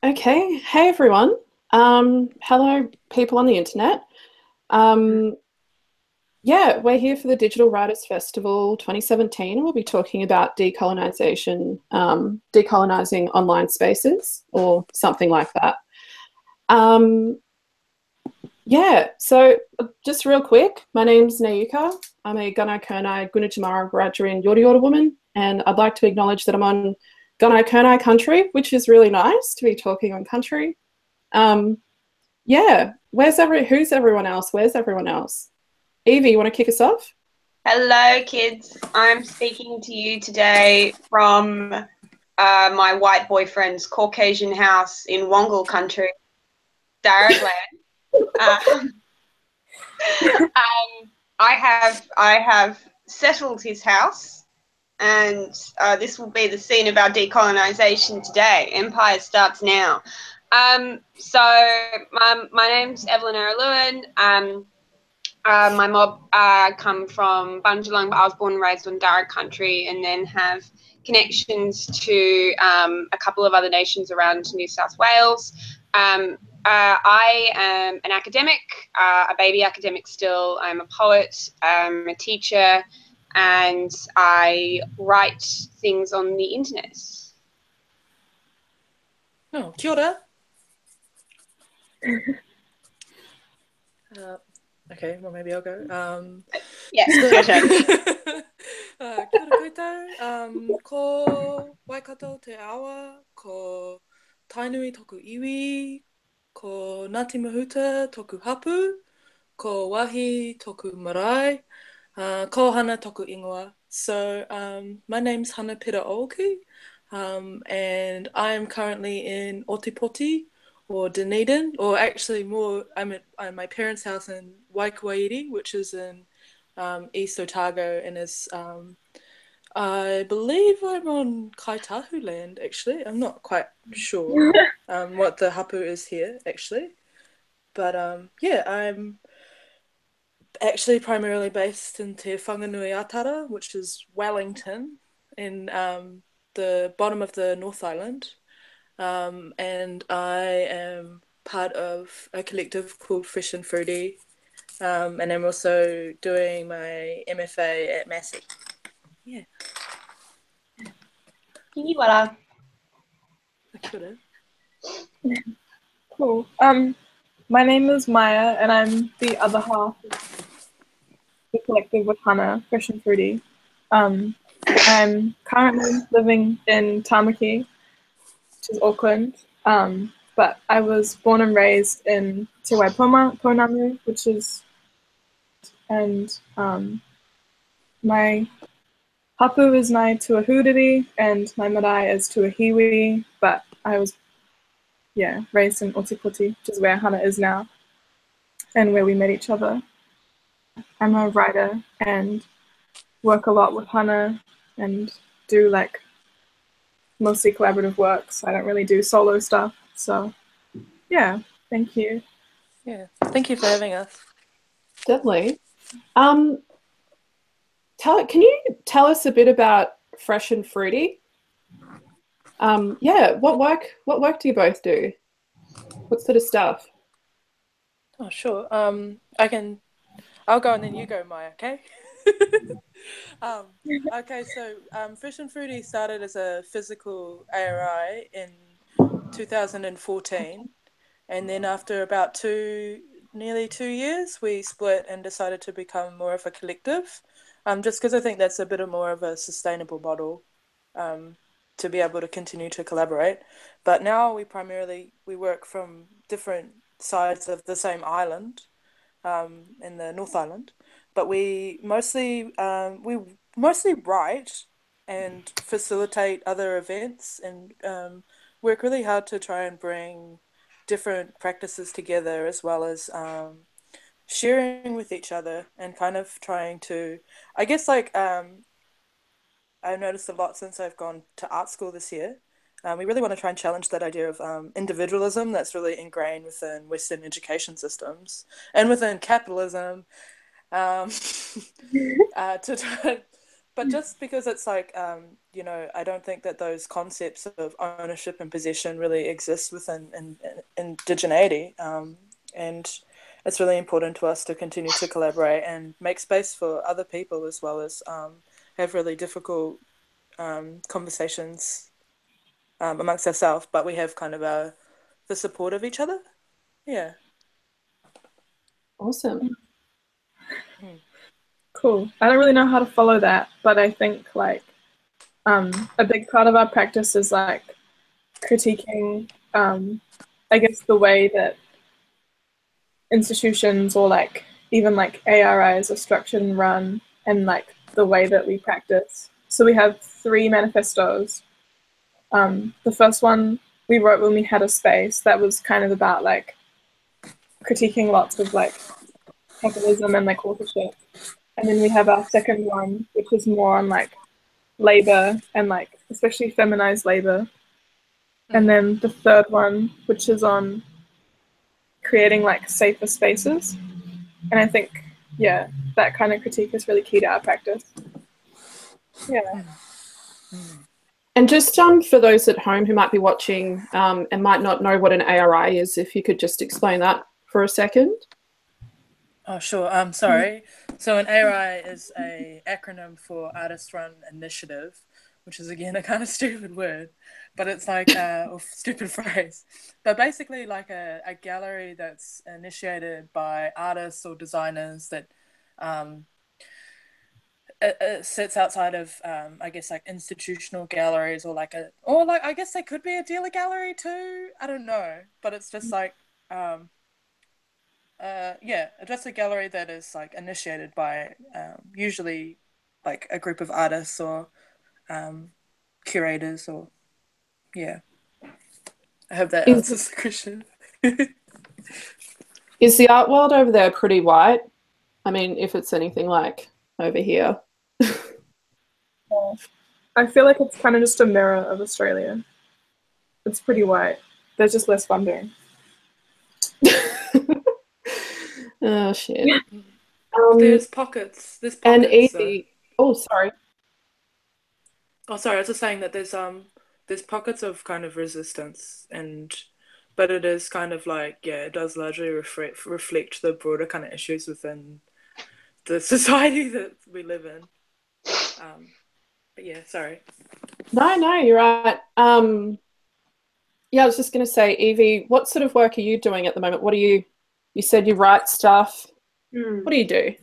Okay. Hey everyone. Hello people on the internet. Um, yeah, we're here for the Digital Writers Festival 2017. We'll be talking about decolonisation, decolonising online spaces or something like that. Um, yeah, so just real quick, my name's Nayuka. I'm a Gunai Kurnai Gunajamara Wiradjuri Yorta Yorta woman, and I'd like to acknowledge that I'm on Gunai Kurnai country, which is really nice to be talking on country. Um, Yeah. Who's everyone else? Where's everyone else? Evie, you want to kick us off? Hello, kids. I'm speaking to you today from my white boyfriend's Caucasian house in Wongal country, Araluen. Um, I have settled his house, and this will be the scene of our decolonisation today. Empire starts now. So my name's Evelyn Araluen. My mob come from Bunjalung, but I was born and raised on Darug country, and then have connections to a couple of other nations around New South Wales. I am an academic, a baby academic still. I'm a poet, I'm a teacher, and I write things on the internet. Oh, kia ora. Okay, well, maybe I'll go. Yeah, So, your turn. kia ora koutou. Ko Waikato te awa, ko Tainui toku iwi, ko Ngāti Mahuta toku hapu, ko Wahi toku marae, ko Hana toku ingoa. So my name's Hana Pera Oku, and I'm currently in Otipoti or Dunedin, or actually more, I'm at my parents' house in Waikouairi, which is in East Otago, and is I believe I'm on Kaitahu land, actually. I'm not quite sure what the hapu is here, actually. But yeah, I'm actually primarily based in Te Whanganui-a-Tara, which is Wellington, in the bottom of the North Island. And I am part of a collective called Fresh and Fruity. And I'm also doing my MFA at Massey. Yeah. Kia ora. Kia ora. Cool. My name is Maya, and I'm the other half of the collective with Hannah, Fresh and Fruity. I'm currently living in Tamaki, which is Auckland. But I was born and raised in Te Waipoma, which is, and my hapu is nai Tuahuriri, and my marae is Tuahiwi, but I was, raised in Otipoti, which is where Hannah is now, and where we met each other. I'm a writer and work a lot with Hannah and do like mostly collaborative work, so I don't really do solo stuff. So yeah, thank you. Yeah, thank you for having us. Definitely. Can you tell us a bit about Fresh and Fruity? Yeah, what work do you both do? What sort of stuff? Oh, sure. I'll go and then you go, Maya, okay? Okay, so Fresh and Fruity started as a physical ARI in 2014, and then after about nearly 2 years, we split and decided to become more of a collective, just because I think that's a bit of more of a sustainable model, to be able to continue to collaborate. But now we work from different sides of the same island, in the North Island, but we mostly write and facilitate other events, and work really hard to try and bring different practices together, as well as sharing with each other, and kind of trying to, I guess, like I've noticed a lot since I've gone to art school this year. We really want to try and challenge that idea of individualism that's really ingrained within Western education systems and within capitalism, to try But just because it's like, you know, I don't think that those concepts of ownership and possession really exist within indigeneity. And it's really important to us to continue to collaborate and make space for other people, as well as have really difficult conversations amongst ourselves, but we have kind of the support of each other. Yeah. Awesome. Cool. I don't really know how to follow that, but I think like a big part of our practice is like critiquing, I guess, the way that institutions or like even like ARIs are structured and run, and like the way that we practice. So we have 3 manifestos. The first one we wrote when we had a space that was kind of about like critiquing lots of like capitalism and like authorship. And then we have our second one, which is more on like labor and like especially feminized labor. And then the third one, which is on creating like safer spaces. And I think, yeah, that kind of critique is really key to our practice. Yeah. And just for those at home who might be watching and might not know what an ARI is, if you could just explain that for a second. Oh, sure. Sorry. So an ARI is a acronym for Artist Run Initiative, which is again a kind of stupid word, but it's like or stupid phrase. But basically, like a gallery that's initiated by artists or designers that it sits outside of I guess like institutional galleries, or I guess they could be a dealer gallery too. I don't know, but it's just like yeah, just a gallery that is like initiated by usually like a group of artists or curators, or yeah. I hope that answers the question. Is the art world over there pretty white? I mean, if it's anything like over here. I feel like it's kind of just a mirror of Australia. It's pretty white. There's just less funding. Oh, shit. There's pockets. And Evie. Oh, sorry. Oh, sorry. I was just saying that there's pockets of kind of resistance, but it is kind of like, yeah, it does largely reflect the broader kind of issues within the society that we live in. But yeah, sorry. No, you're right. Yeah, I was just going to say, Evie, what sort of work are you doing at the moment? You said you write stuff. What do you do?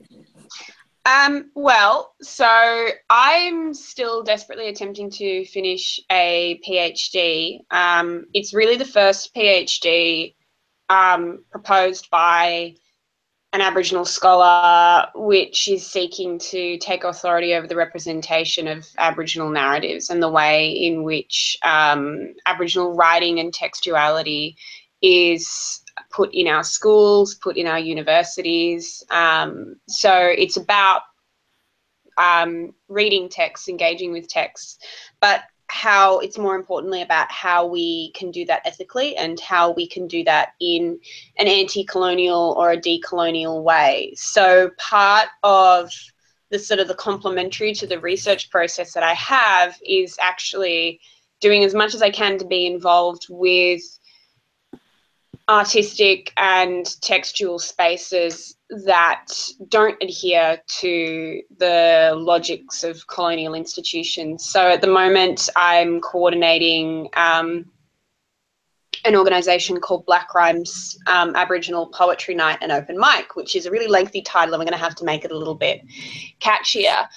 Well, so I'm still desperately attempting to finish a PhD. It's really the first PhD proposed by an Aboriginal scholar, which is seeking to take authority over the representation of Aboriginal narratives and the way in which Aboriginal writing and textuality is put in our schools, put in our universities. So it's about reading texts, engaging with texts, but how it's more importantly about how we can do that ethically and how we can do that in an anti-colonial or a decolonial way. So part of the sort of the complementary to the research process that I have is actually doing as much as I can to be involved with artistic and textual spaces that don't adhere to the logics of colonial institutions. So at the moment, I'm coordinating an organisation called Black Rhymes Aboriginal Poetry Night and Open Mic, which is a really lengthy title, and we're going to have to make it a little bit catchier.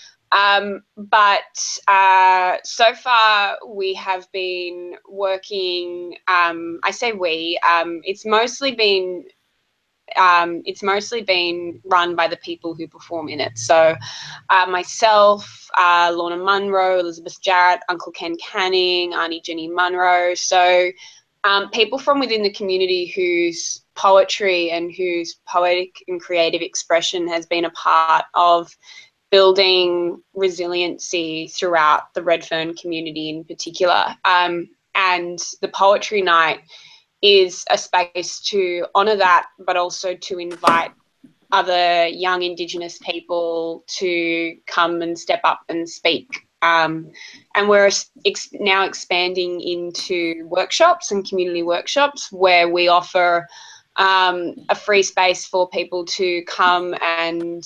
But so far we have been working, I say we, it's mostly been run by the people who perform in it. So myself, Lorna Munro, Elizabeth Jarrett, Uncle Ken Canning, Auntie Jenny Munro. So people from within the community whose poetry and whose poetic and creative expression has been a part of building resiliency throughout the Redfern community in particular. And the poetry night is a space to honour that, but also to invite other young Indigenous people to come and step up and speak. And we're now expanding into workshops and community workshops where we offer a free space for people to come and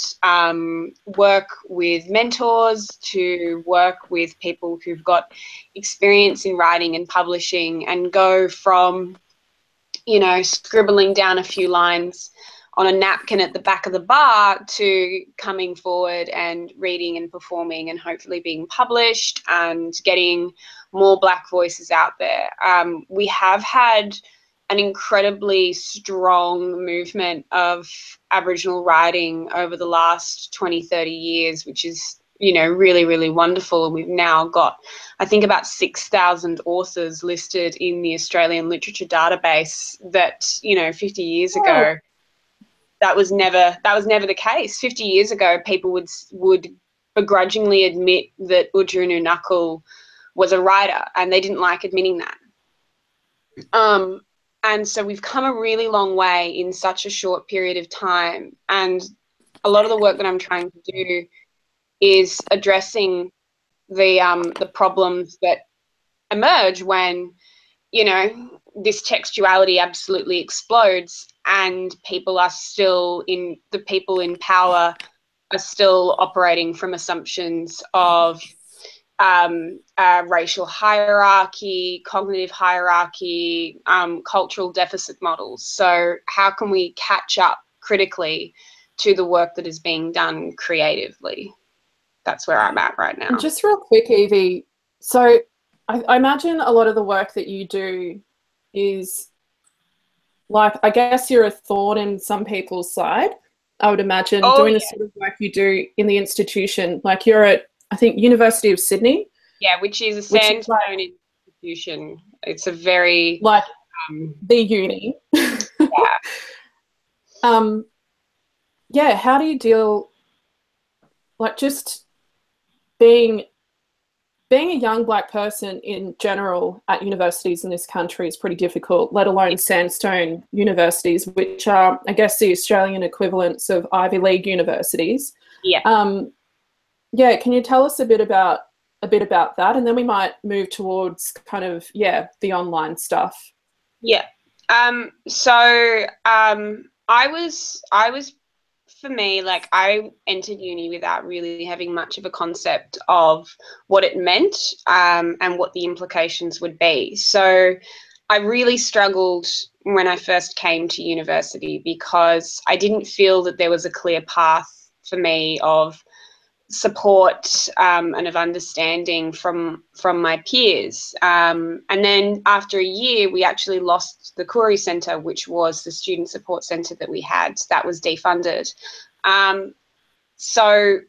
work with mentors, to work with people who've got experience in writing and publishing, and go from, you know, scribbling down a few lines on a napkin at the back of the bar to coming forward and reading and performing and hopefully being published and getting more Black voices out there. We have had an incredibly strong movement of Aboriginal writing over the last 20, 30 years, which is, you know, really, really wonderful. And we've now got, I think, about 6,000 authors listed in the Australian Literature Database that, you know, 50 years ago, that was never the case. 50 years ago, people would begrudgingly admit that Udjunu Knuckle was a writer, and they didn't like admitting that. And so we've come a really long way in such a short period of time. And a lot of the work that I'm trying to do is addressing the problems that emerge when, you know, this textuality absolutely explodes and people in power are still operating from assumptions of racial hierarchy, cognitive hierarchy, cultural deficit models. So how can we catch up critically to the work that is being done creatively? That's where I'm at right now. And just real quick, Evie, so I imagine a lot of the work that you do is, like, I guess you're a thorn in some people's side. I would imagine doing the sort of work you do in the institution. Like, you're at, I think, University of Sydney. Yeah, which is a sandstone institution. It's a very... like, the uni. Yeah. Yeah, how do you deal, like, just being a young Black person in general at universities in this country is pretty difficult, let alone sandstone universities, which are, I guess, the Australian equivalents of Ivy League universities. Yeah. Yeah, can you tell us a bit about that, and then we might move towards kind of, the online stuff. Yeah. So I was for me, like, I entered uni without really having much of a concept of what it meant and what the implications would be. So I really struggled when I first came to university because I didn't feel that there was a clear path for me of support and of understanding from my peers. And then after a year, we actually lost the Gorrie Centre, which was the student support centre that we had. That was defunded. So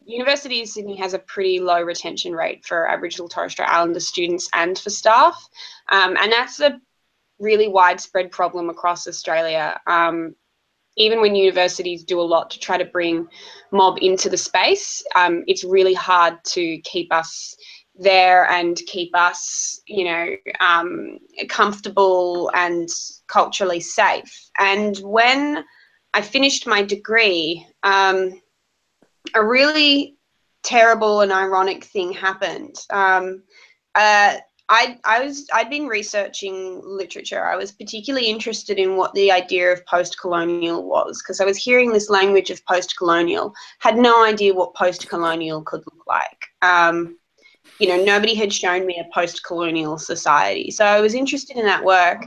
University of Sydney has a pretty low retention rate for Aboriginal Torres Strait Islander students and for staff. And that's a really widespread problem across Australia. Even when universities do a lot to try to bring mob into the space, it's really hard to keep us there and keep us, you know, comfortable and culturally safe. And when I finished my degree, a really terrible and ironic thing happened. I'd been researching literature. I was particularly interested in what the idea of post-colonial was, because I was hearing this language of post-colonial, had no idea what post-colonial could look like. You know, nobody had shown me a post-colonial society. So I was interested in that work.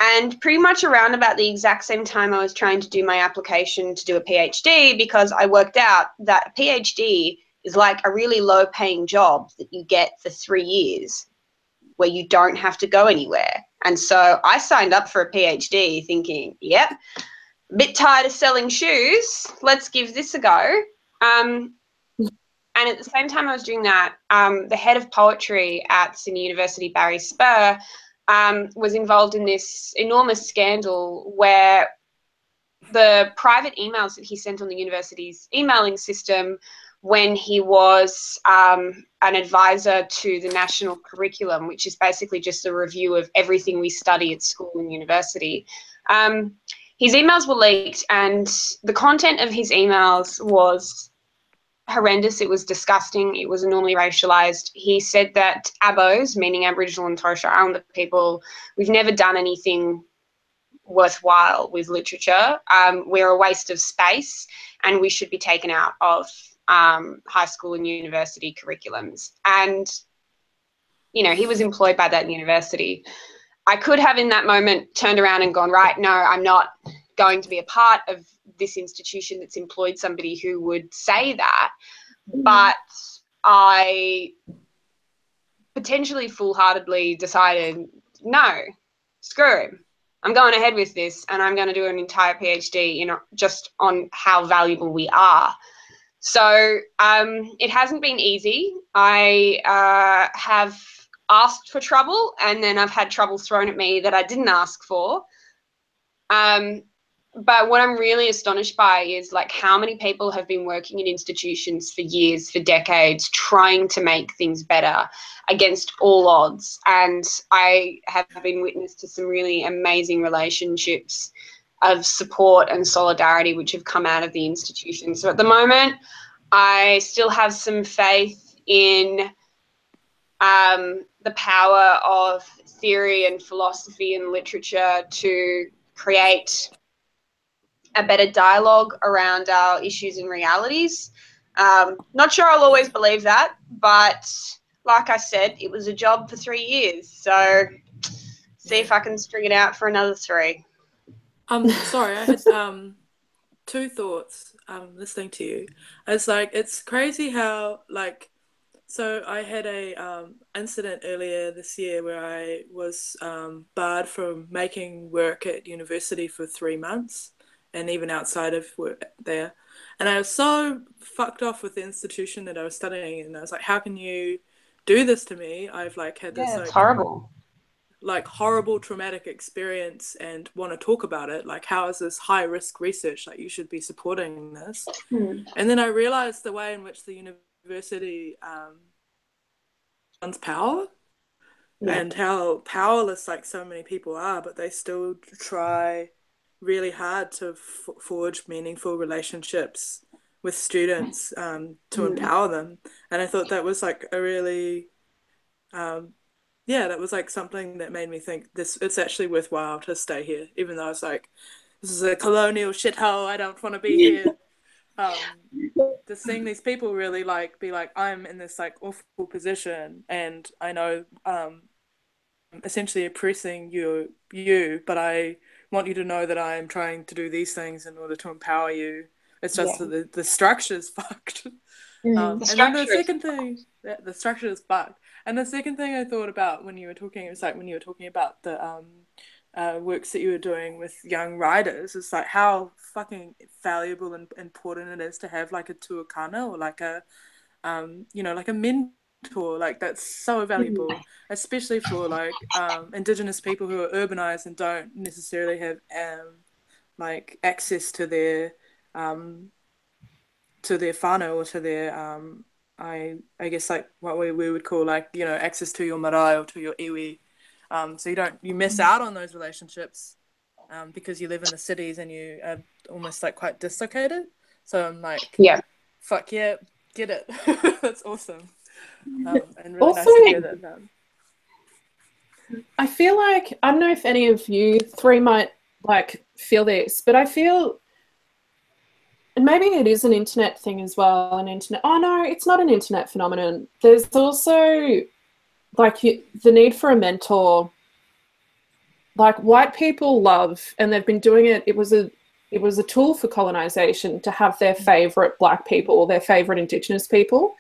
And pretty much around about the exact same time I was trying to do my application to do a PhD, because I worked out that a PhD is like a really low-paying job that you get for 3 years where you don't have to go anywhere. And so I signed up for a PhD thinking, yep, a bit tired of selling shoes. Let's give this a go. And at the same time I was doing that, the head of poetry at Sydney University, Barry Spur, was involved in this enormous scandal where the private emails that he sent on the university's emailing system when he was an advisor to the national curriculum, which is basically just a review of everything we study at school and university. his emails were leaked, and the content of his emails was horrendous. It was disgusting. It was enormously racialized. He said that Abos, meaning Aboriginal and Torres Strait Islander people, we've never done anything worthwhile with literature. We're a waste of space, and we should be taken out of high school and university curriculums. And, you know, he was employed by that university. I could have in that moment turned around and gone, right, no, I'm not going to be a part of this institution that's employed somebody who would say that. But I potentially foolhardily decided, no, screw him. I'm going ahead with this, and I'm going to do an entire PhD, you know, just on how valuable we are. So it hasn't been easy. I have asked for trouble, and then I've had trouble thrown at me that I didn't ask for. But what I'm really astonished by is like how many people have been working in institutions for years, for decades, trying to make things better against all odds. And I have been witness to some really amazing relationships of support and solidarity which have come out of the institution. So at the moment, I still have some faith in the power of theory and philosophy and literature to create a better dialogue around our issues and realities. Not sure I'll always believe that, but like I said, it was a job for 3 years. So see if I can string it out for another 3. Sorry, I had two thoughts listening to you. It's like, it's crazy how, like, so I had a incident earlier this year where I was barred from making work at university for 3 months, and even outside of work there. And I was so fucked off with the institution that I was studying, and I was like, how can you do this to me? I've like had this It's horrible. like horrible traumatic experience and want to talk about it. Like, how is this high risk research? Like, you should be supporting this. And then I realized the way in which the university runs power, and how powerless like so many people are, but they still try really hard to forge meaningful relationships with students to empower them. And I thought that was like a really that was like something that made me think it's actually worthwhile to stay here, even though it's like, this is a colonial shithole, I don't want to be here. Just seeing these people really like be like, I'm in this like awful position, and I know essentially oppressing you, but I want you to know that I'm trying to do these things in order to empower you. It's just that the structure's fucked. And then the second thing, the structure is fucked. And the second thing I thought about when you were talking, it was like when you were talking about the works that you were doing with young writers, it's like how fucking valuable and important it is to have like a tuakana, or like a like a mentor. Like, that's so valuable, especially for like indigenous people who are urbanized and don't necessarily have like access to their whānau, or to their I guess like what we would call like, you know, access to your marae or to your iwi. So you miss out on those relationships because you live in the cities and you are almost like quite dislocated. So I'm like, fuck yeah, get it. That's awesome. And really Also, nice to hear that. I feel like, I don't know if any of you 3 might like feel this, but I feel, and maybe it is an internet thing as well, oh no, it's not an internet phenomenon. There's also like the need for a mentor. Like, white people love, and they've been doing it, it was a tool for colonization to have their favorite black people, or their favorite indigenous people.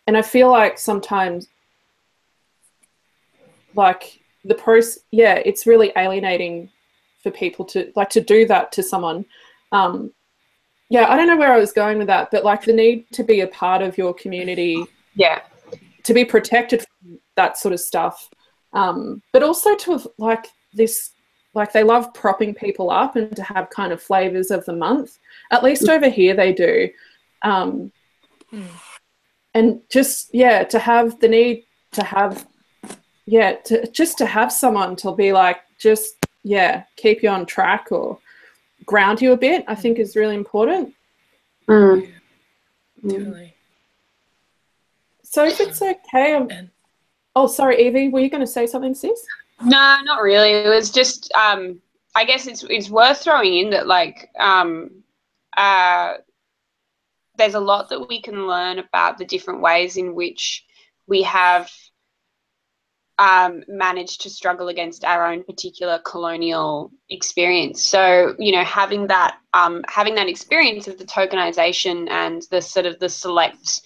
And I feel like sometimes like it's really alienating for people to like to do that to someone. I don't know where I was going with that, but like the need to be a part of your community, to be protected from that sort of stuff, but also to have like this, like they love propping people up and to have kind of flavors of the month. At least over here they do. And just to have the need to have to have someone to be like, just keep you on track or ground you a bit, I think is really important. Mm. Definitely. So if it's okay, oh, sorry, Evie, were you going to say something, sis? No, not really. It was just, I guess it's worth throwing in that, like, there's a lot that we can learn about the different ways in which we have managed to struggle against our own particular colonial experience. So, you know, having that experience of the tokenization and the sort of the select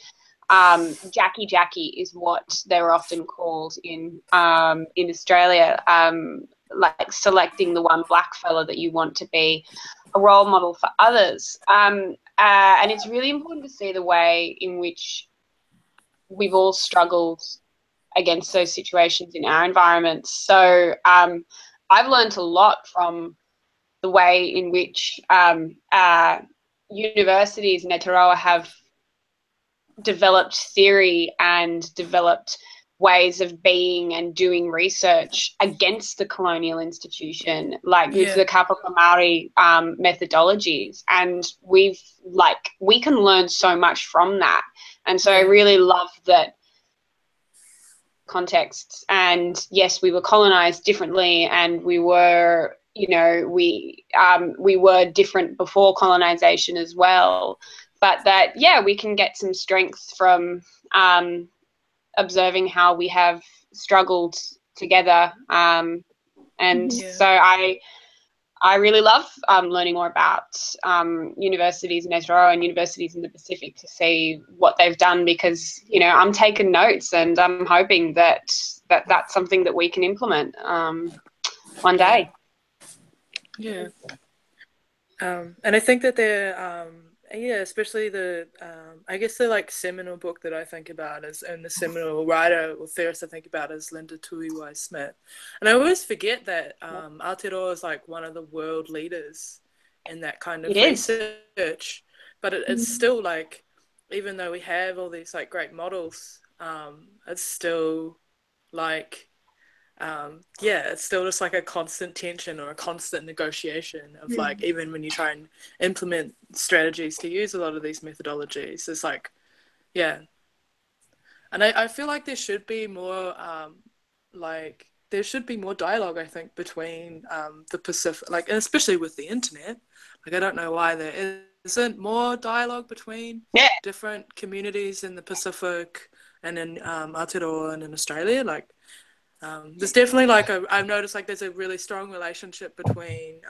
Jackie is what they're often called in Australia, like selecting the one black fella that you want to be a role model for others. And it's really important to see the way in which we've all struggled against those situations in our environments. So I've learned a lot from the way in which universities in Aotearoa have developed theory and developed ways of being and doing research against the colonial institution, like with the Kapapa Māori methodologies. And we can learn so much from that. And so I really love that contexts. And yes, we were colonized differently, and we were, you know, we were different before colonization as well. But that, we can get some strength from observing how we have struggled together. So I really love learning more about universities in Aotearoa and universities in the Pacific to see what they've done, because, you know, I'm taking notes and I'm hoping that that's something that we can implement one day. Yeah. And I think that they're, especially the, I guess the like seminal book that I think about is, and the seminal writer or theorist I think about is Linda Tuiwai Smith. And I always forget that Aotearoa is like one of the world leaders in that kind of research. But it's still like, even though we have all these like great models, it's still like, it's still just like a constant tension or a constant negotiation of like, even when you try and implement strategies to use a lot of these methodologies, it's like, and I feel like there should be more there should be more dialogue, I think, between the Pacific, like, and especially with the internet. Like, I don't know why there isn't more dialogue between different communities in the Pacific and in Aotearoa and in Australia. Like, there's definitely like I've noticed like there's a really strong relationship between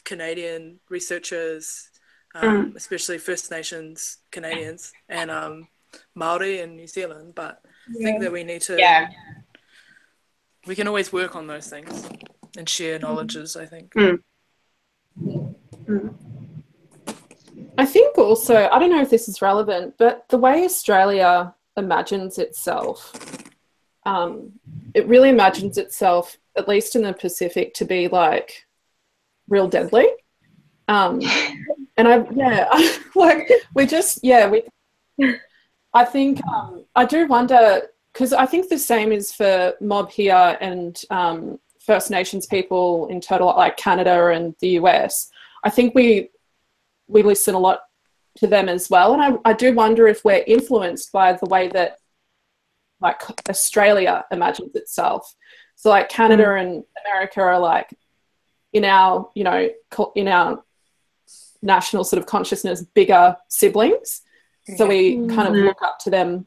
Canadian researchers, especially First Nations Canadians, and Māori in New Zealand. But I think that we need to, we can always work on those things and share knowledges, I think. I think also, I don't know if this is relevant, but the way Australia imagines itself, it really imagines itself, at least in the Pacific, to be like real deadly. And I think I do wonder, because I think the same is for mob here and First Nations people in total, like Canada and the US. I think we listen a lot to them as well. And I do wonder if we're influenced by the way that like Australia imagines itself. So like Canada and America are like in our, you know, in our national sort of consciousness, bigger siblings. So we kind of look up to them.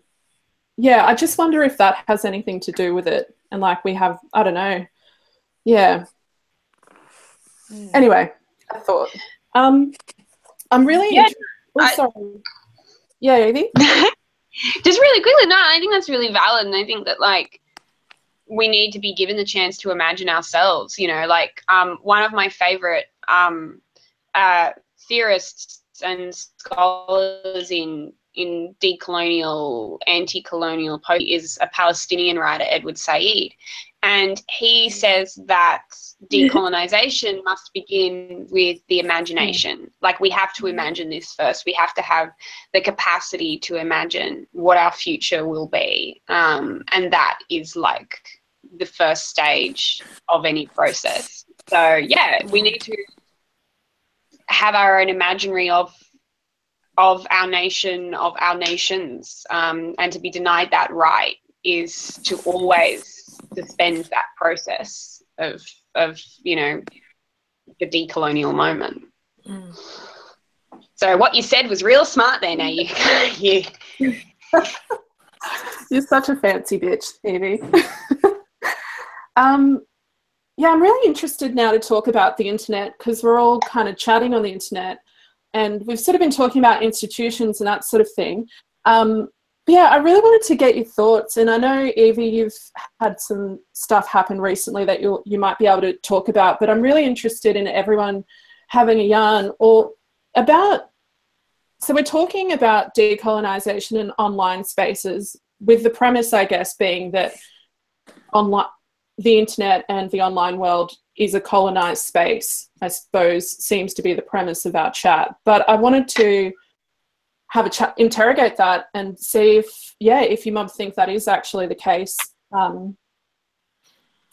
Yeah, I just wonder if that has anything to do with it. And like we have, I don't know. Yeah. Anyway, I thought. I'm really sorry. Yeah, Evie? Just really quickly, no, I think that's really valid, and I think that like we need to be given the chance to imagine ourselves. You know, like one of my favorite theorists and scholars in decolonial, anti-colonial poetry is a Palestinian writer, Edward Said, and he says that decolonisation must begin with the imagination. Like, we have to imagine this first. We have to have the capacity to imagine what our future will be, and that is like the first stage of any process. So yeah, we need to have our own imaginary of our nation, of our nations, and to be denied that right is to always suspend that process of you know, the decolonial moment. So what you said was real smart there, Nayuka. You're such a fancy bitch, Evie. Yeah, I'm really interested now to talk about the internet, because we're all kind of chatting on the internet and we've sort of been talking about institutions and that sort of thing. But yeah, I really wanted to get your thoughts, and I know, Evie, you've had some stuff happen recently that you might be able to talk about, but I'm really interested in everyone having a yarn or about, so we're talking about decolonisation in online spaces, with the premise, I guess, being that online, the internet and the online world is a colonised space, I suppose, seems to be the premise of our chat. But I wanted to have a chat, interrogate that, and see if, yeah, if you might think that is actually the case.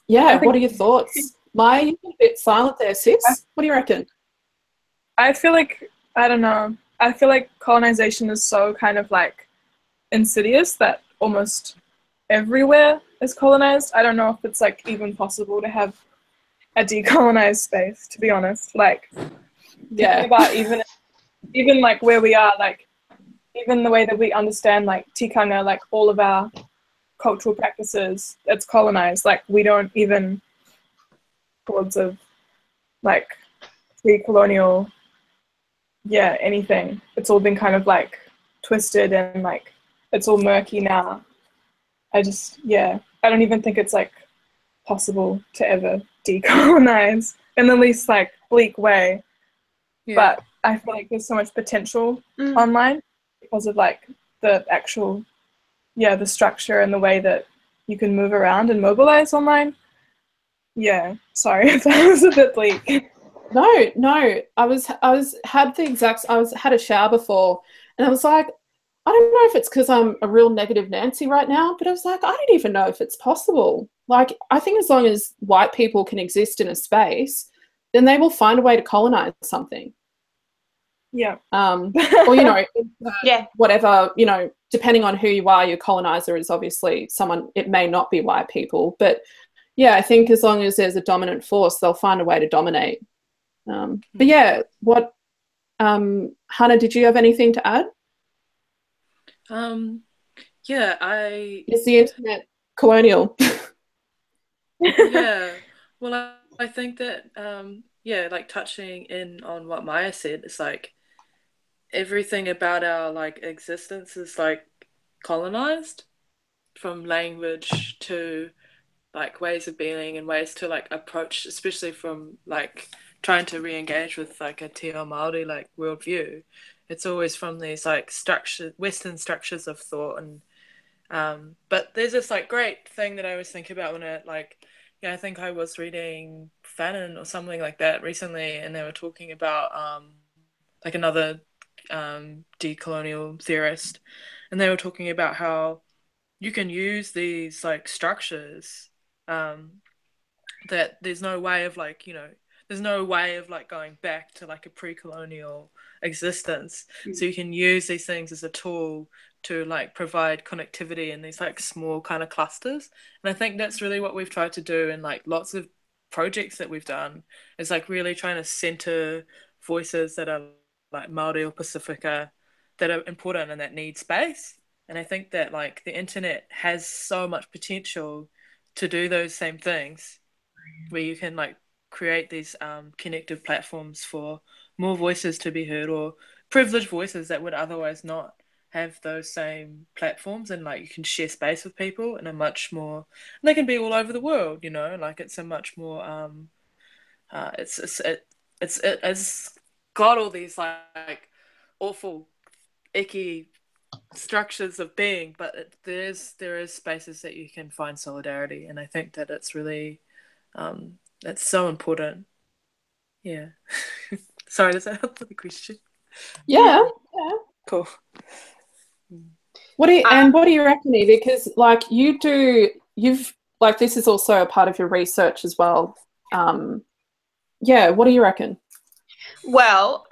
Yeah, what are your thoughts? Maya, you've been a bit silent there, sis. What do you reckon? I feel like, I don't know, I feel like colonization is so kind of like insidious that almost everywhere is colonized. I don't know if it's like even possible to have a decolonized space, to be honest. Like, Yeah, thinking about even like where we are, like even the way that we understand like tikanga, like all of our cultural practices, it's colonized. Like, we don't even towards of like pre-colonial, yeah, anything. It's all been kind of like twisted and like it's all murky now. I don't even think it's like possible to ever decolonize in the least like bleak way. Yeah. But I feel like there's so much potential online because of like the actual, the structure and the way that you can move around and mobilize online. Yeah, sorry if that was a bit bleak. no, I had a shower before, and I was like, I don't know if it's because I'm a real negative Nancy right now, but I was like, I don't even know if it's possible. Like, I think as long as white people can exist in a space, then they will find a way to colonize something. Yeah. Or, you know, Yeah. whatever, you know, depending on who you are, your colonizer is obviously someone, it may not be white people, but yeah, I think as long as there's a dominant force, they'll find a way to dominate. But yeah, what, Hannah, did you have anything to add? Is the internet colonial? Yeah, well, I think that like touching in on what Maya said, it's like everything about our like existence is like colonized, from language to like ways of being and ways to like approach, especially from like trying to re-engage with like a Te Ao Māori like worldview. It's always from these like Western structures of thought, and but there's this like great thing that I always think about when I think I was reading Fanon or something like that recently, and they were talking about like another decolonial theorist, and they were talking about how you can use these like structures that there's no way of like, there's no way of like going back to like a pre-colonial existence. So you can use these things as a tool to like provide connectivity in these like small kind of clusters. And I think that's really what we've tried to do in like lots of projects that we've done, is like really trying to center voices that are like Māori or Pacifica, that are important and that need space. And I think that like the internet has so much potential to do those same things, where you can like create these connective platforms for more voices to be heard, or privileged voices that would otherwise not have those same platforms, and like you can share space with people in a much more, and they can be all over the world, like it's a much more it's got all these like awful icky structures of being, but there is spaces that you can find solidarity, and I think that it's really that's so important. Yeah. Sorry, does that answer the question? Yeah. Cool. What do you reckon, Evie? Because like you've like, this is also a part of your research as well. Yeah, what do you reckon? Well,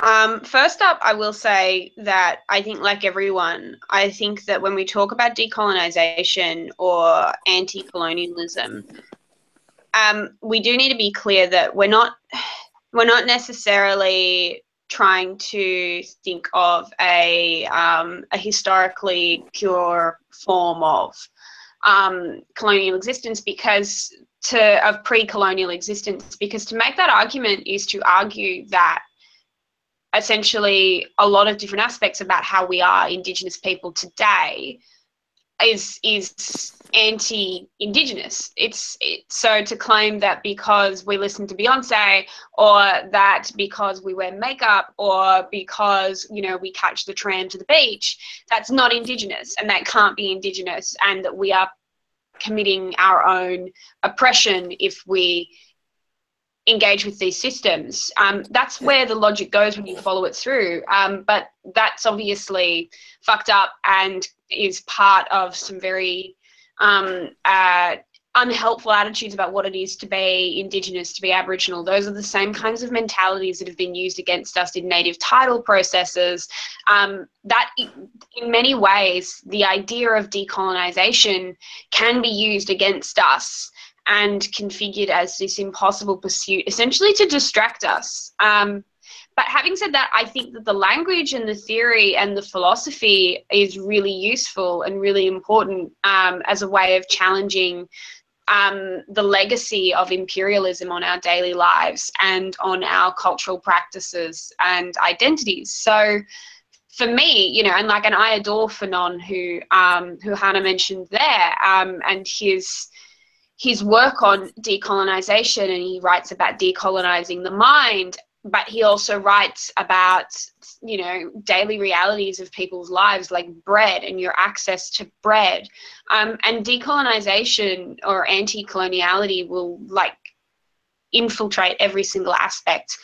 first up, I will say that I think, like everyone, I think that when we talk about decolonisation or anti-colonialism, we do need to be clear that we're not necessarily trying to think of a historically pure form of colonial existence of pre-colonial existence, because to make that argument is to argue that essentially a lot of different aspects about how we are Indigenous people today is anti-Indigenous. So to claim that because we listen to Beyonce, or that because we wear makeup, or because, you know, we catch the tram to the beach, that's not Indigenous, and that can't be Indigenous, and that we are committing our own oppression if we engage with these systems. That's where the logic goes when you follow it through. But that's obviously fucked up and is part of some very unhelpful attitudes about what it is to be Indigenous, to be Aboriginal. Those are the same kinds of mentalities that have been used against us in native title processes. That in many ways, the idea of decolonisation can be used against us and configured as this impossible pursuit, essentially to distract us. But having said that, I think that the language and the theory and the philosophy is really useful and really important as a way of challenging the legacy of imperialism on our daily lives and on our cultural practices and identities. So for me, you know, and I adore Fanon, who Hannah mentioned there, and his work on decolonisation, and he writes about decolonising the mind, but he also writes about, you know, daily realities of people's lives, like bread and your access to bread. And decolonisation or anti-coloniality will infiltrate every single aspect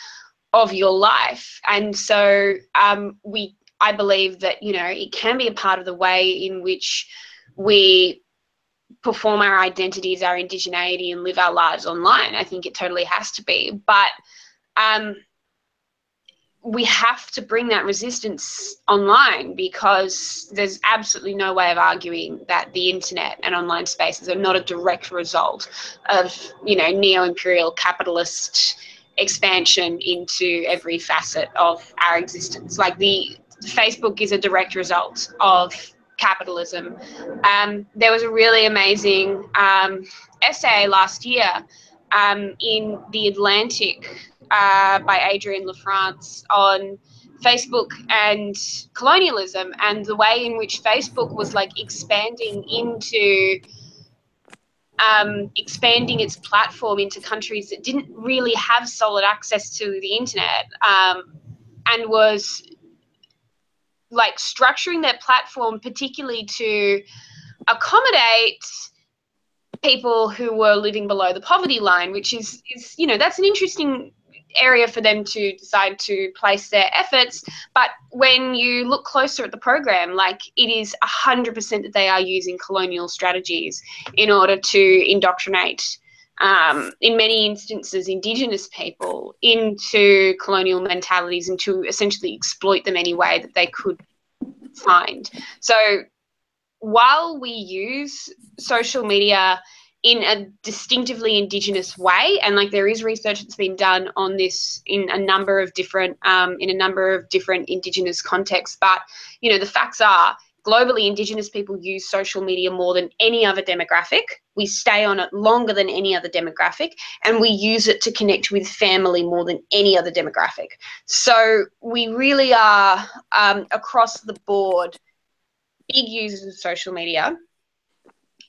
of your life. And so I believe that, you know, it can be a part of the way in which we perform our identities, our indigeneity, and live our lives online. I think it totally has to be. But we have to bring that resistance online, because there's absolutely no way of arguing that the internet and online spaces are not a direct result of, you know, neo-imperial capitalist expansion into every facet of our existence. Like the Facebook is a direct result of capitalism. There was a really amazing essay last year in The Atlantic by Adrienne LaFrance on Facebook and colonialism, and the way in which Facebook was expanding its platform into countries that didn't really have solid access to the internet, and was structuring their platform particularly to accommodate people who were living below the poverty line, which is you know, that's an interesting area for them to decide to place their efforts. But when you look closer at the program, it is 100% that they are using colonial strategies in order to indoctrinate, in many instances, Indigenous people into colonial mentalities and to essentially exploit them any way that they could find. So while we use social media in a distinctively Indigenous way, and there is research that's been done on this in a number of different Indigenous contexts, but you know, the facts are, globally, Indigenous people use social media more than any other demographic. We stay on it longer than any other demographic, and we use it to connect with family more than any other demographic. So we really are, across the board, big users of social media.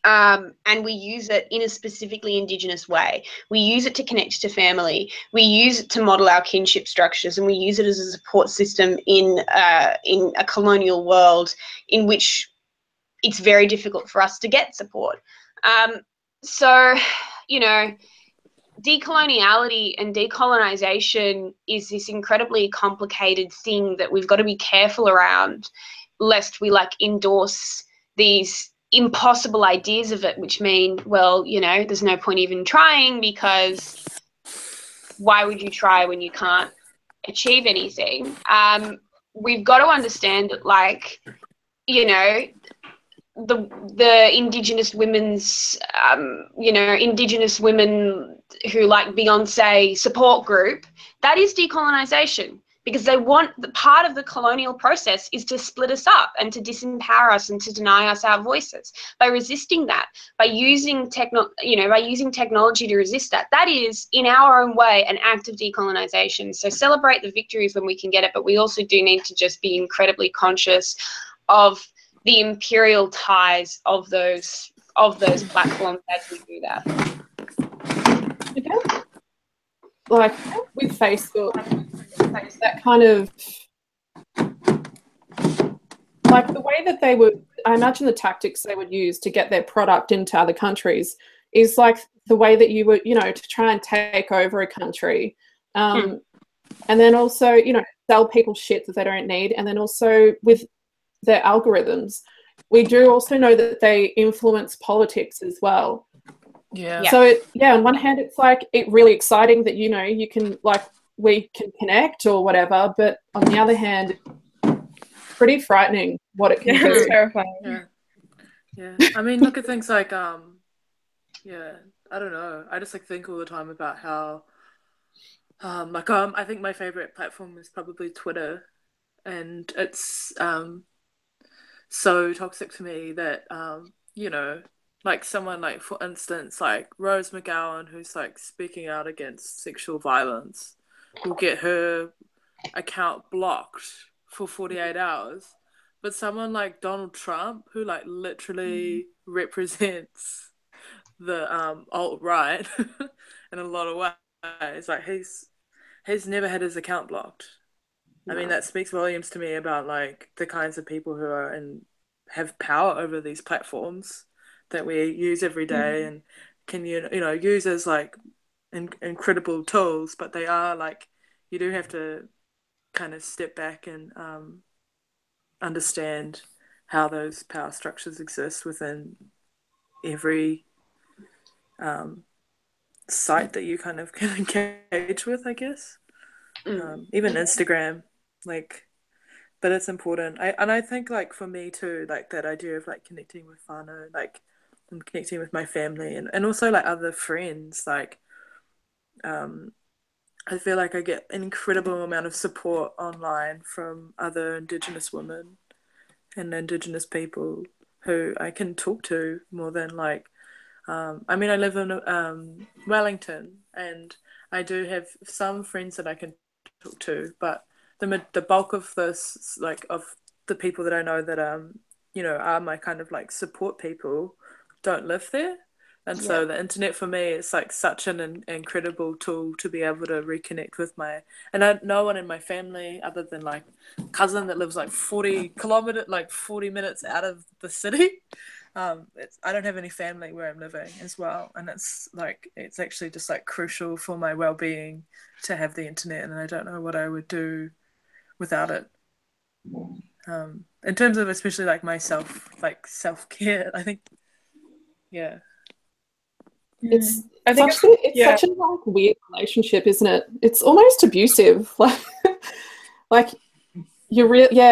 And we use it in a specifically Indigenous way. We use it to connect to family. We use it to model our kinship structures, and we use it as a support system in a colonial world in which it's very difficult for us to get support. So, you know, decoloniality and decolonisation is this incredibly complicated thing that we've got to be careful around, lest we endorse these impossible ideas of it, which mean, well, you know, there's no point even trying because why would you try when you can't achieve anything? We've got to understand that, like, you know, the indigenous women's, indigenous women who like Beyonce support group, that is decolonisation, because they want, the part of the colonial process is to split us up and to disempower us and to deny us our voices. By resisting that, by using technology to resist that, that is in our own way an act of decolonisation. So celebrate the victories when we can get it, but we also do need to just be incredibly conscious of the imperial ties of those platforms as we do that. Okay. Like with Facebook, that kind of, like the way that they would, I imagine the tactics they would use to get their product into other countries is like the way that you would, to try and take over a country. And then also, sell people shit that they don't need. And then also with their algorithms, we do also know that they influence politics as well. Yeah. So on one hand, it's like really exciting that you can, like, we can connect or whatever, but on the other hand, pretty frightening what it can do. It's terrifying. Yeah. I mean, look at things like I don't know. I just like think all the time about how I think my favorite platform is probably Twitter, and it's so toxic to me that like someone like, for instance, like Rose McGowan, who's like speaking out against sexual violence, will get her account blocked for 48 hours. But someone like Donald Trump, who like literally represents the alt-right in a lot of ways, like he's never had his account blocked. I mean, that speaks volumes to me about like the kinds of people who are and have power over these platforms that we use every day and can use as like incredible tools, but they are like, you do have to kind of step back and understand how those power structures exist within every site that you kind of can engage with, I guess. Even Instagram, like, but it's important. I think like for me too, like that idea of like connecting with whānau, like and connecting with my family and also like other friends, like I feel like I get an incredible amount of support online from other Indigenous women and Indigenous people who I can talk to more than like I mean, I live in Wellington, and I do have some friends that I can talk to, but the bulk of this, like, of the people that I know that are my kind of like support people, don't live there. And so the internet for me is like such an incredible tool to be able to reconnect with no one in my family other than like cousin that lives like 40 minutes out of the city. I don't have any family where I'm living as well, and it's actually just like crucial for my well-being to have the internet, and I don't know what I would do without it. In terms of especially like my self-care, I think, yeah. It's such a like weird relationship, isn't it? It's almost abusive. Like you're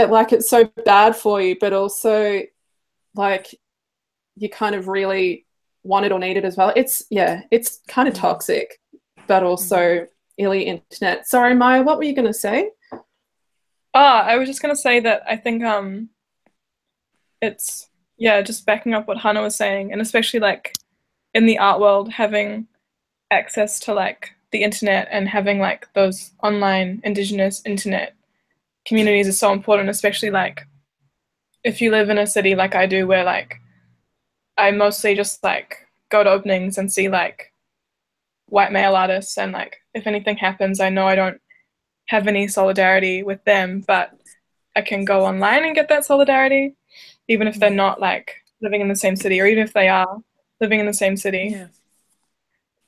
like it's so bad for you, but also like you kind of really want it or need it as well. It's kind of toxic, but also illy internet. Sorry, Maya, what were you going to say? I was just going to say that I think it's just backing up what Hannah was saying, and especially like in the art world, having access to like the internet and having like those online Indigenous internet communities is so important, especially like if you live in a city like I do, where like I mostly just like go to openings and see like white male artists, and like if anything happens, I know I don't have any solidarity with them, but I can go online and get that solidarity, even if they're not like living in the same city, or even if they are living in the same city. Yeah.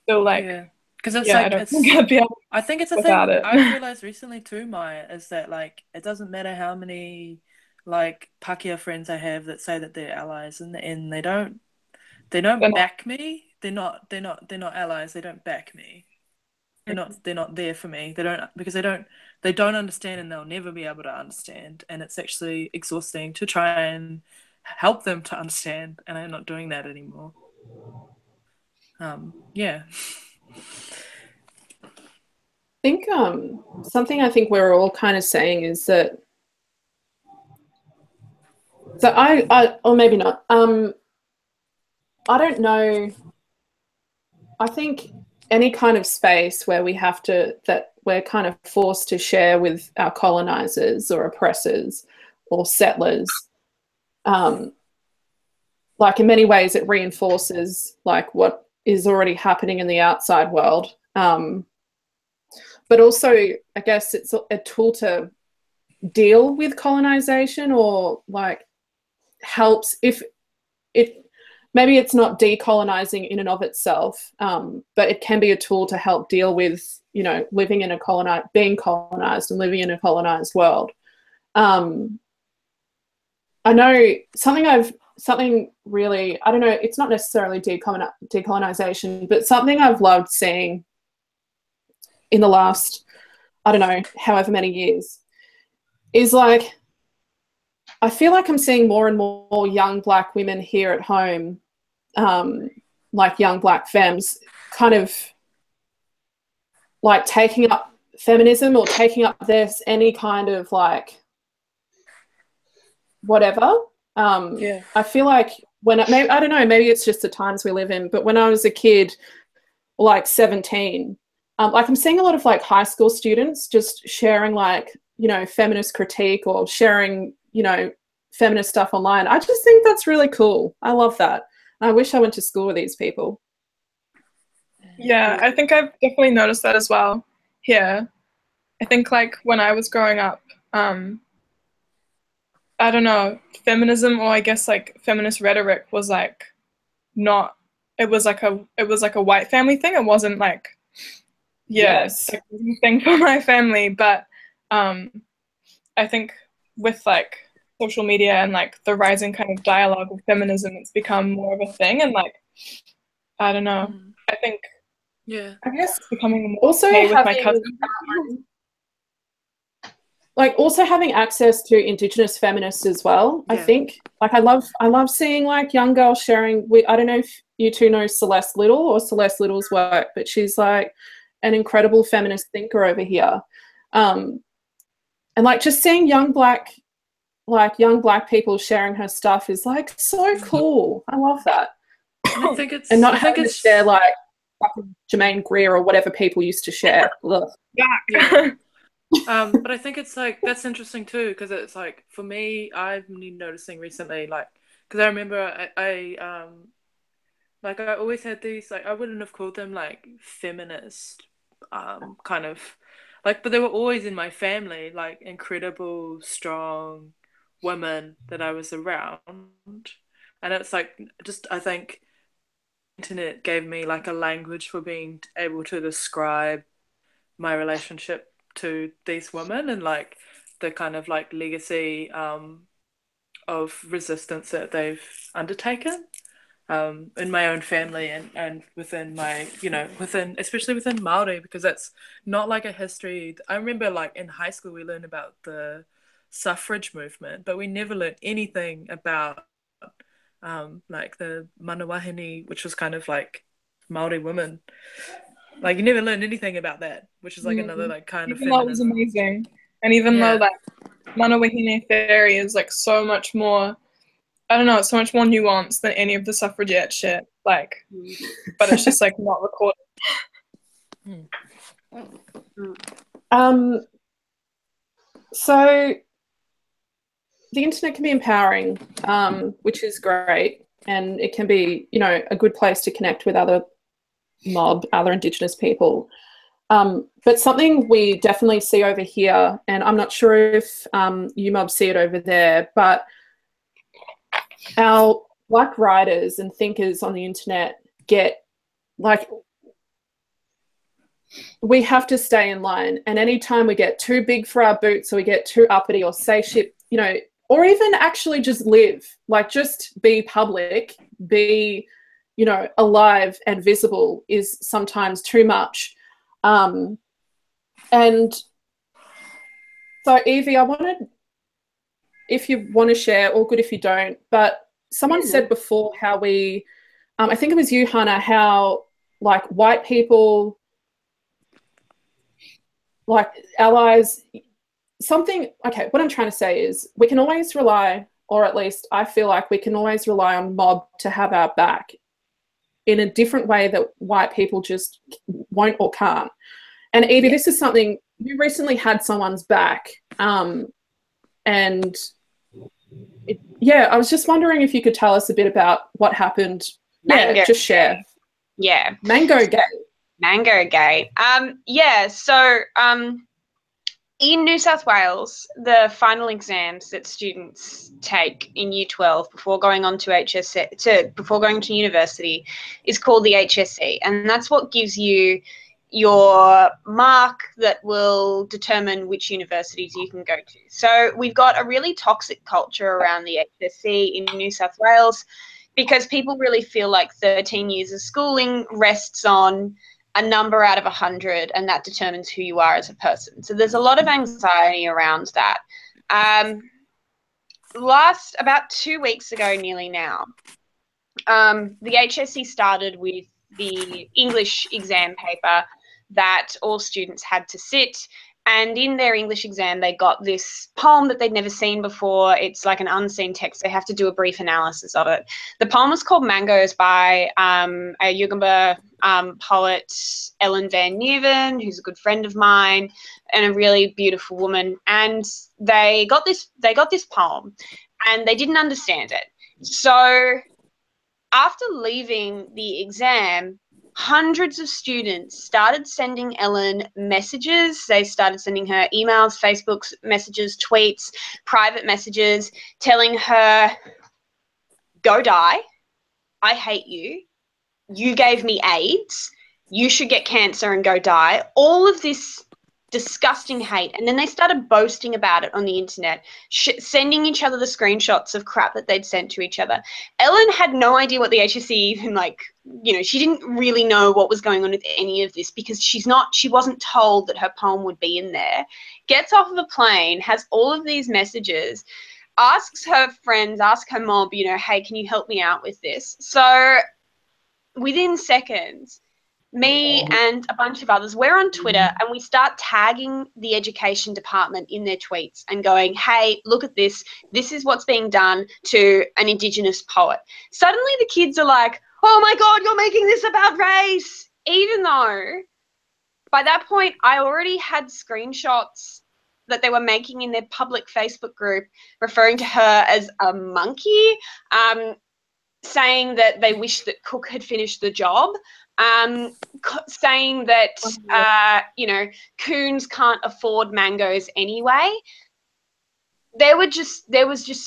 So like, because it's like, I don't think I'd be able I think it's a thing I've realized recently too, Maya, is that like it doesn't matter how many like Pākehā friends I have that say that they're allies, and they don't back me. They're not allies. They don't back me. they're not there for me. They don't understand, and they'll never be able to understand, and it's actually exhausting to try and help them to understand, and I'm not doing that anymore. Yeah. I think something I think we're all kind of saying is that, so I or maybe not, I don't know, I think any kind of space where that we're kind of forced to share with our colonizers or oppressors or settlers, like in many ways it reinforces like what is already happening in the outside world. But also, I guess it's a tool to deal with colonization, or like helps if it, maybe it's not decolonizing in and of itself, but it can be a tool to help deal with, you know, living in being colonized and living in a colonized world. I know something really, I don't know, it's not necessarily decolonization, but something I've loved seeing in the last, I don't know, however many years, is like, I feel like I'm seeing more and more young Black women here at home, like young Black femmes, kind of like taking up feminism or taking up this, any kind of like whatever. Yeah. I feel like maybe, I don't know, maybe it's just the times we live in, but when I was a kid, like 17, like I'm seeing a lot of like high school students just sharing like, you know, feminist critique or sharing, you know, feminist stuff online. I just think that's really cool. I love that. I wish I went to school with these people. Yeah, I think I've definitely noticed that as well here. I think like when I was growing up, I don't know, feminism, or I guess like feminist rhetoric was like not, it was like a white family thing. It wasn't like, Yes, like a thing for my family. But I think with like social media and like the rising kind of dialogue of feminism, it's become more of a thing. And like, I don't know, I think, Yeah, I guess it's becoming more also okay with my having, cousin. like also having access to indigenous feminists as well. Yeah. I think like I love seeing like young girls sharing. I don't know if you two know Celeste Little or Celeste Little's work, but she's like an incredible feminist thinker over here. And like just seeing young black people sharing her stuff is like so cool. I love that. And I think it's, and not I think having it's to share like Jermaine Greer or whatever people used to share. yeah. But I think it's like, that's interesting too, because it's like, for me, I've been noticing recently, like, because I remember I like I always had these, like, I wouldn't have called them like feminist kind of like, but they were always in my family, like incredible strong women that I was around. And it's like, just, I think internet gave me like a language for being able to describe my relationship to these women, and like the kind of like legacy of resistance that they've undertaken in my own family, and within my, you know, within, especially within Māori, because that's not like a history. I remember like in high school we learned about the suffrage movement, but we never learned anything about like the manawahine, which was kind of like Māori women. Like, you never learned anything about that, which is like another like kind of Even though it was feminism. amazing, and even though like manawahine theory is like so much more, I don't know, it's so much more nuanced than any of the suffragette shit. Like, but it's just like not recorded. So the internet can be empowering, which is great, and it can be, you know, a good place to connect with other Indigenous people. But something we definitely see over here, and I'm not sure if you mob see it over there, but our Black writers and thinkers on the internet get like, we have to stay in line, and anytime we get too big for our boots or we get too uppity or say shit, you know, or even actually just live, like just be public, be, you know, alive and visible is sometimes too much. And so, Evie, I wanted, if you want to share, all good if you don't, but someone said before how we, I think it was you, Hannah, how like white people, like allies, something, okay, what I'm trying to say is we can always rely, or at least I feel like we can always rely on mob to have our back in a different way that white people just won't or can't. And Evie, this is something, you recently had someone's back, and I was just wondering if you could tell us a bit about what happened. Mango just share. Yeah. Mango Gate. Mango Gate. So in New South Wales, the final exams that students take in Year 12 before going on to before going to university is called the HSC, and that's what gives you your mark that will determine which universities you can go to. So we've got a really toxic culture around the HSC in New South Wales because people really feel like 13 years of schooling rests on a number out of 100, and that determines who you are as a person. So there's a lot of anxiety around that. About 2 weeks ago, nearly now, the HSC started with the English exam paper that all students had to sit. And in their English exam, they got this poem that they'd never seen before. It's like an unseen text. They have to do a brief analysis of it. The poem was called Mangoes by a Yugambeh poet, Ellen Van Nieuwen, who's a good friend of mine and a really beautiful woman. And they got this poem and they didn't understand it. So after leaving the exam, hundreds of students started sending Ellen messages. They started sending her emails, Facebook messages, tweets, private messages, telling her, go die. I hate you. You gave me AIDS. You should get cancer and go die. All of this disgusting hate. And then they started boasting about it on the internet, sending each other the screenshots of crap that they'd sent to each other. Ellen had no idea what the HSC even, she didn't really know what was going on with any of this because she wasn't told that her poem would be in there. Gets off of a plane, has all of these messages, asks her friends, asks her mob, hey, can you help me out with this? So within seconds, me and a bunch of others, we're on Twitter and we start tagging the education department in their tweets and going, hey, look at this. This is what's being done to an Indigenous poet. Suddenly the kids are like, oh my God, you're making this about race. Even though by that point I already had screenshots that they were making in their public Facebook group referring to her as a monkey, saying that they wish that Cook had finished the job, saying that, coons can't afford mangoes anyway. There was just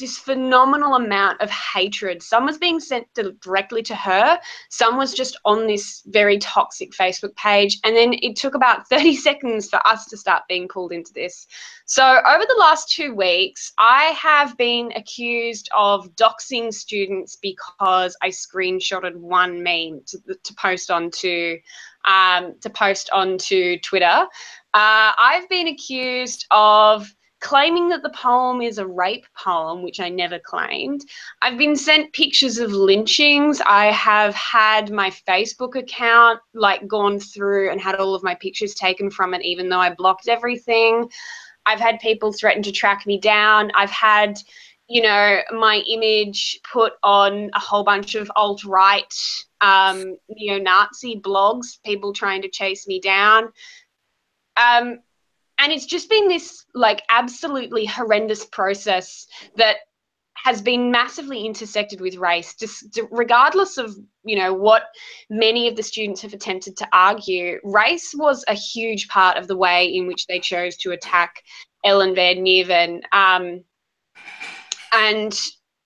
this phenomenal amount of hatred. Some was being sent directly to her. Some was just on this very toxic Facebook page. And then it took about 30 seconds for us to start being pulled into this. So over the last 2 weeks, I have been accused of doxing students because I screenshotted one meme to post onto Twitter. I've been accused of claiming that the poem is a rape poem, which I never claimed. I've been sent pictures of lynchings. I have had my Facebook account gone through and had all of my pictures taken from it, even though I blocked everything. I've had people threaten to track me down. I've had, my image put on a whole bunch of alt-right, neo-Nazi blogs, people trying to chase me down. And it's just been this absolutely horrendous process that has been massively intersected with race, just regardless of, what many of the students have attempted to argue. Race was a huge part of the way in which they chose to attack Ellen Van Nieuwen. And,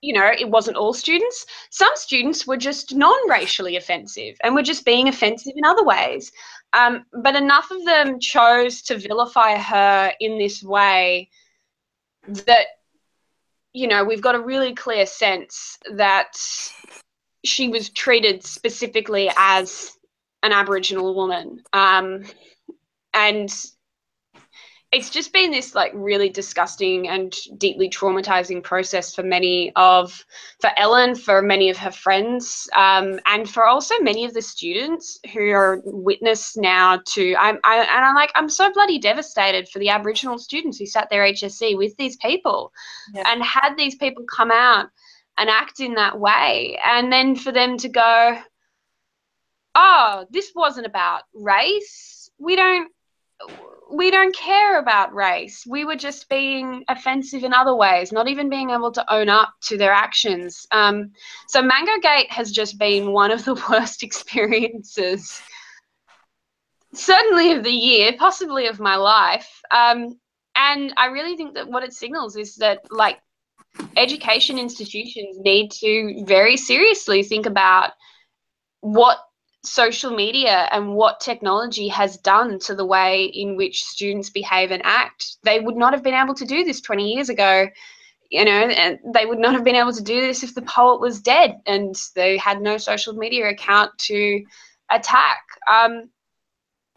it wasn't all students. Some students were just non-racially offensive and were just being offensive in other ways. But enough of them chose to vilify her in this way that, we've got a really clear sense that she was treated specifically as an Aboriginal woman. And it's just been this like really disgusting and deeply traumatizing process for Ellen, for many of her friends, and for also many of the students who are witness now to. I'm so bloody devastated for the Aboriginal students who sat their HSC with these people, and had these people come out and act in that way, and then for them to go, "Oh, this wasn't about race. We don't care about race. We were just being offensive in other ways, not even being able to own up to their actions." So Mango Gate has just been one of the worst experiences, certainly of the year, possibly of my life. And I really think that what it signals is that, like, education institutions need to very seriously think about what social media and what technology has done to the way in which students behave and act. They would not have been able to do this 20 years ago, and they would not have been able to do this if the poet was dead and they had no social media account to attack.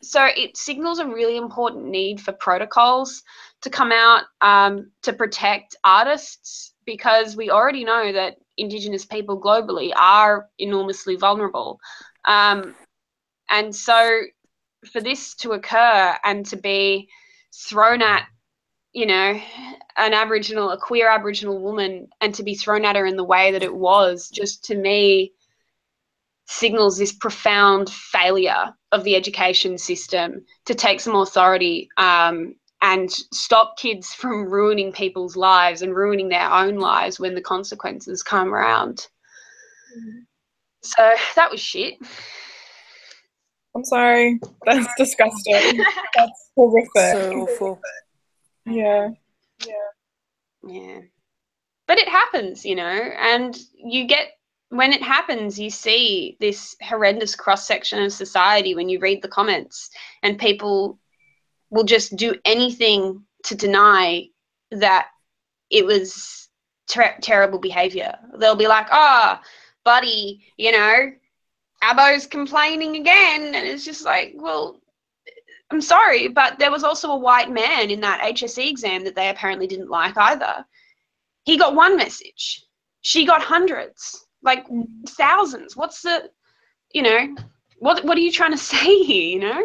So it signals a really important need for protocols to come out to protect artists, because we already know that Indigenous people globally are enormously vulnerable. And so for this to occur and to be thrown at, a queer Aboriginal woman, and to be thrown at her in the way that it was, just to me signals this profound failure of the education system to take some authority and stop kids from ruining people's lives and ruining their own lives when the consequences come around. So that was shit. I'm sorry. That's disgusting. That's horrific. So awful. Yeah. But it happens, and when it happens, you see this horrendous cross-section of society when you read the comments, and people will just do anything to deny that it was terrible behavior. They'll be like, "Oh, buddy, Abo's complaining again," and it's just like, well, I'm sorry, but there was also a white man in that HSE exam that they apparently didn't like either. He got one message. She got hundreds, like thousands. What's the, what are you trying to say here,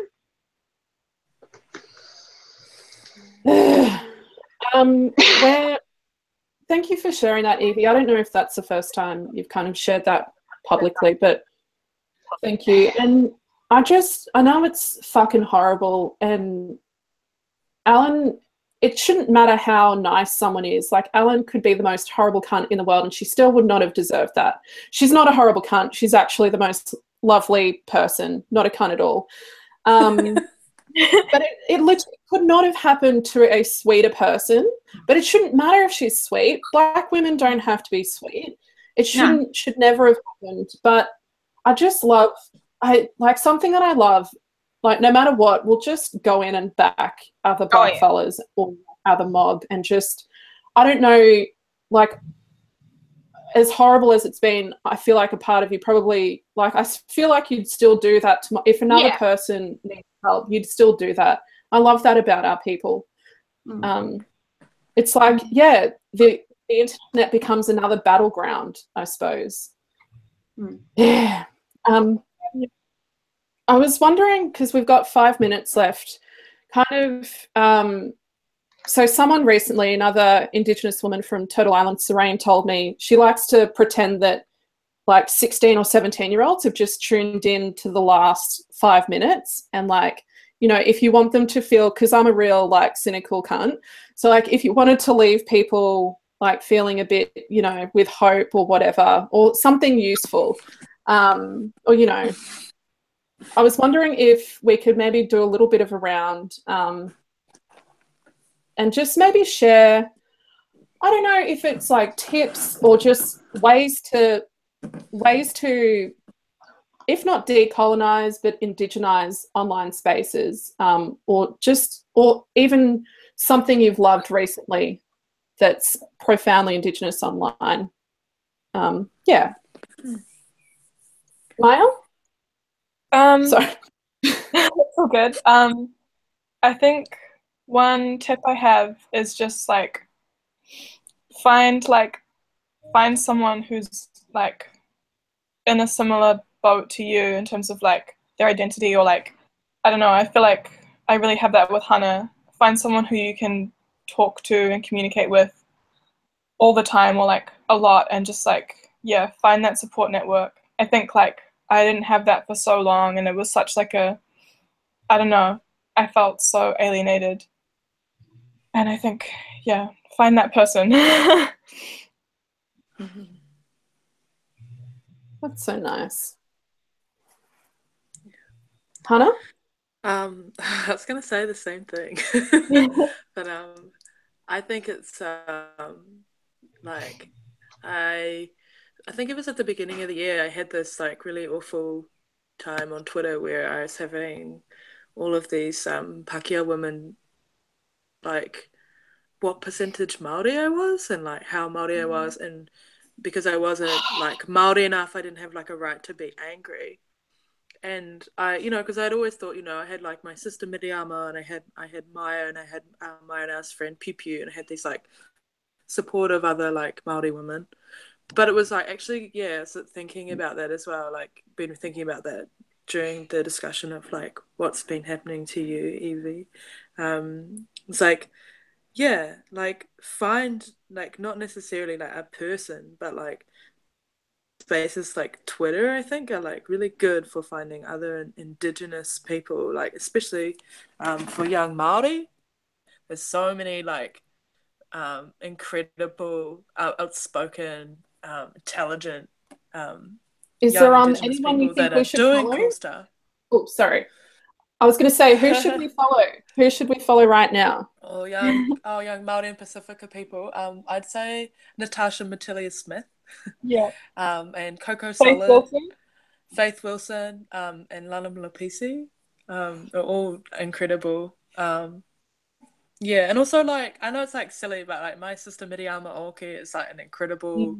Thank you for sharing that, Evie. I don't know if that's the first time you've kind of shared that publicly, but thank you. And I know it's fucking horrible, and Alan, it shouldn't matter how nice someone is. Like, Ellen could be the most horrible cunt in the world and she still would not have deserved that. She's not a horrible cunt. She's actually the most lovely person, not a cunt at all. But it literally could not have happened to a sweeter person. But it shouldn't matter if she's sweet. Black women don't have to be sweet. It should never have happened. But I just love, something that I love, like, no matter what, we'll just go in and back other black fellas or other mob, and just, I don't know, like, as horrible as it's been, I feel like a part of you probably, like, I feel like you'd still do that if another person needs help, you'd still do that. I love that about our people. It's like, the internet becomes another battleground, I suppose. Yeah. I was wondering, because we've got 5 minutes left, kind of, so someone recently, another Indigenous woman from Turtle Island, Serene, told me she likes to pretend that like 16 or 17-year-olds have just tuned in to the last 5 minutes, and like, if you want them to feel, because I'm a real like cynical cunt, so like if you wanted to leave people like feeling a bit, with hope or whatever, or something useful, or I was wondering if we could maybe do a little bit of a round and just maybe share, I don't know if it's like tips or just ways to, if not decolonize, but indigenize online spaces, or even something you've loved recently that's profoundly Indigenous online. Yeah. Maya? Sorry. It's all good. I think one tip I have is just like find someone who's like in a similar boat to you in terms of like their identity, or like, I don't know, I feel like I really have that with Hannah. Find someone who you can talk to and communicate with all the time, or like a lot, and just like, yeah, find that support network. I think like I didn't have that for so long, and it was such like I don't know, I felt so alienated. And I think, yeah, find that person. That's so nice. Hannah? I was gonna say the same thing, but I think it's like I think it was at the beginning of the year. I had this like really awful time on Twitter where I was having all of these Pakeha women like what percentage Māori I was and like how Māori I was, and because I wasn't like Māori enough, I didn't have like a right to be angry. And I, you know, because I'd always thought, you know, I had like my sister Miriama, and I had Maya, and I had Maya and our friend Piu Piu, and I had these like supportive other like Māori women. But it was like actually, yeah, so thinking about that as well, like been thinking about that during the discussion of like what's been happening to you, Evie. It's like, yeah, like find like not necessarily like a person, but like spaces like Twitter, I think, are like really good for finding other indigenous people, like especially for young Māori. There's so many like incredible, outspoken, intelligent Is young there indigenous anyone you people think that we are should doing follow? cool stuff. Oh, sorry. I was going to say, who should we follow? Who should we follow right now? young Māori and Pacifica people. I'd say Natasha Matillia Smith. Yeah. And Coco Faith Solid, Wilson. Faith Wilson, and Lana Malapisi. Are all incredible. Yeah, and also like I know it's like silly, but like my sister Miriama Oki is like an incredible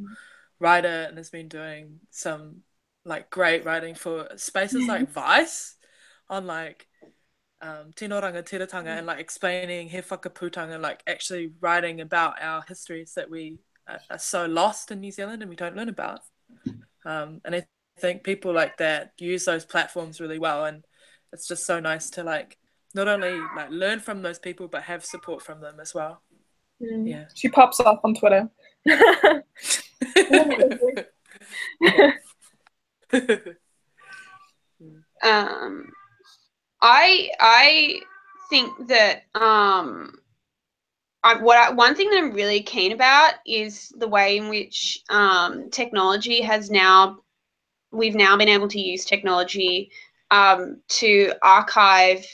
writer and has been doing some like great writing for spaces like Vice on like tino ranga tiratanga and like explaining he whakaputanga and like actually writing about our histories that we are so lost in New Zealand and we don't learn about. And I think people like that use those platforms really well, and it's just so nice to like not only like learn from those people but have support from them as well. Yeah. She pops off on Twitter. I think that one thing that I'm really keen about is the way in which technology we've now been able to use technology to archive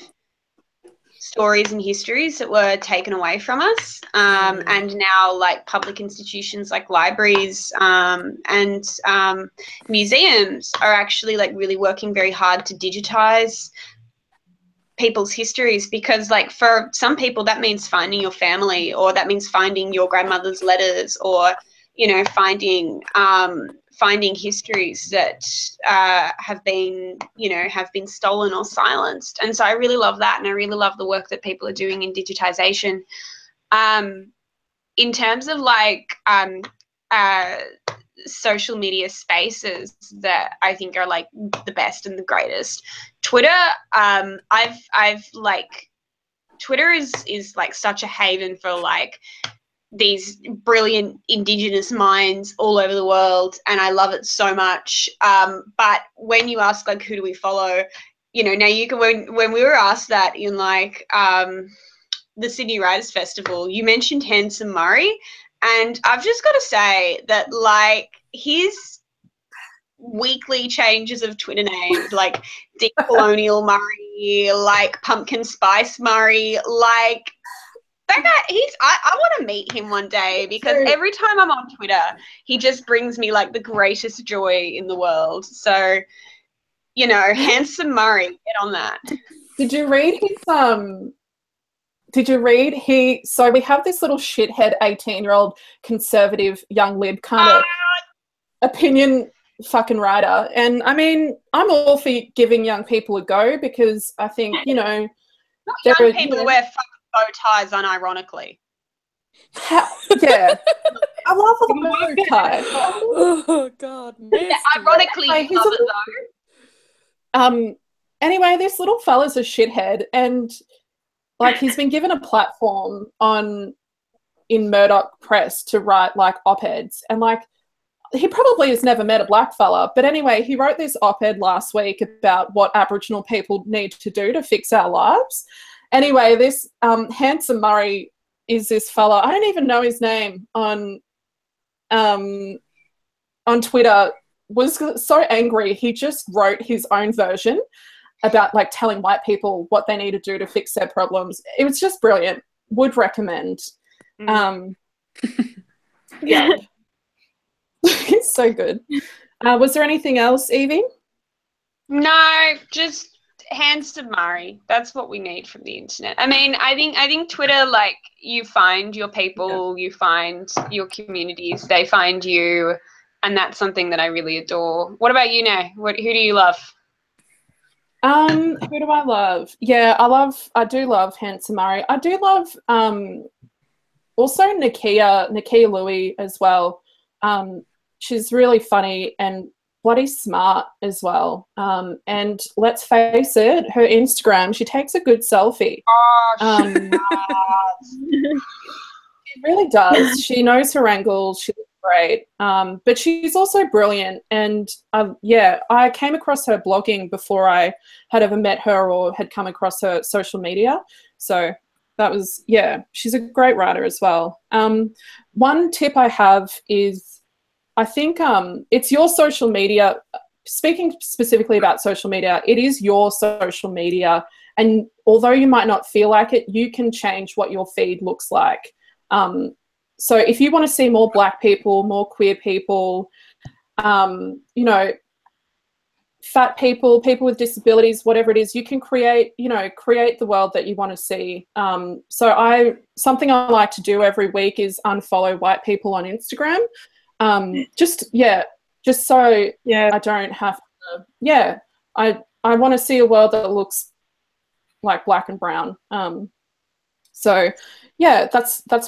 stories and histories that were taken away from us, and now like public institutions like libraries and museums are actually like really working very hard to digitize people's histories, because like for some people that means finding your family, or that means finding your grandmother's letters, or you know finding histories that have been stolen or silenced. And so I really love that, and I really love the work that people are doing in digitization. In terms of like social media spaces that I think are like the best and the greatest, Twitter, I've like Twitter is like such a haven for like these brilliant indigenous minds all over the world, and I love it so much. But when you ask like who do we follow, you know, Nayuka, when we were asked that in like the Sydney Writers Festival, you mentioned Handsome Murray, and I've just got to say that like his weekly changes of Twitter names, like Decolonial Murray, like Pumpkin Spice Murray, like that guy, I want to meet him one day, because every time I'm on Twitter, he just brings me like the greatest joy in the world. So, you know, Handsome Murray, get on that. Did you read his so we have this little shithead 18-year-old conservative young lib kind of opinion fucking writer, and I mean I'm all for giving young people a go, because I think, you know, Not young people wear fucking bow ties unironically. Yeah. I love a bow tie. Oh God, Yeah, ironically, Hey, you love it though. Anyway, this little fella's a shithead, and like he's been given a platform in Murdoch Press to write like op-eds, and like he probably has never met a black fella, but anyway, he wrote this op-ed last week about what Aboriginal people need to do to fix our lives. Anyway, this Handsome Murray is this fella. I don't even know his name on Twitter. Was so angry he just wrote his own version about like telling white people what they need to do to fix their problems. It was just brilliant. Would recommend. Yeah. It's so good. Was there anything else, Evie? No, just hands to Murray. That's what we need from the internet. I mean, I think Twitter, like, you find your people, you find your communities, they find you, and that's something that I really adore. What about you, Nay? Who do you love? Who do I love? Yeah, I do love Handsome Murray. I do love also Nakia Louie as well. She's really funny and bloody smart as well. And let's face it, her Instagram, she takes a good selfie. She really does. She knows her angles. She looks great. But she's also brilliant. And I came across her blogging before I had ever met her or had come across her social media. So that was, she's a great writer as well. One tip I have is, I think it's your social media. Speaking specifically about social media, it is your social media. And although you might not feel like it, you can change what your feed looks like. So if you want to see more black people, more queer people, fat people, people with disabilities, whatever it is, you can create the world that you want to see. Something I like to do every week is unfollow white people on Instagram. Just so I don't have to, I want to see a world that looks like black and brown. That's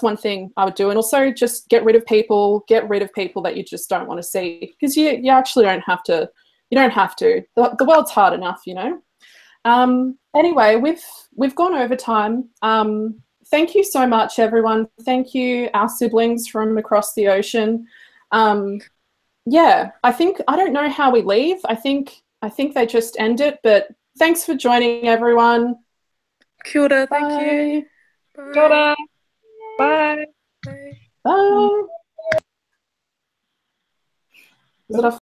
one thing I would do. And also just get rid of people that you just don't want to see, because you actually don't have to. You don't have to. The world's hard enough, you know. Anyway, we've gone over time. Thank you so much, everyone. Thank you, our siblings from across the ocean. I don't know how we leave. I think they just end it. But thanks for joining, everyone. Kia ora, Bye. thank you. Bye. Kia ora. Bye. Bye. Bye. Is it a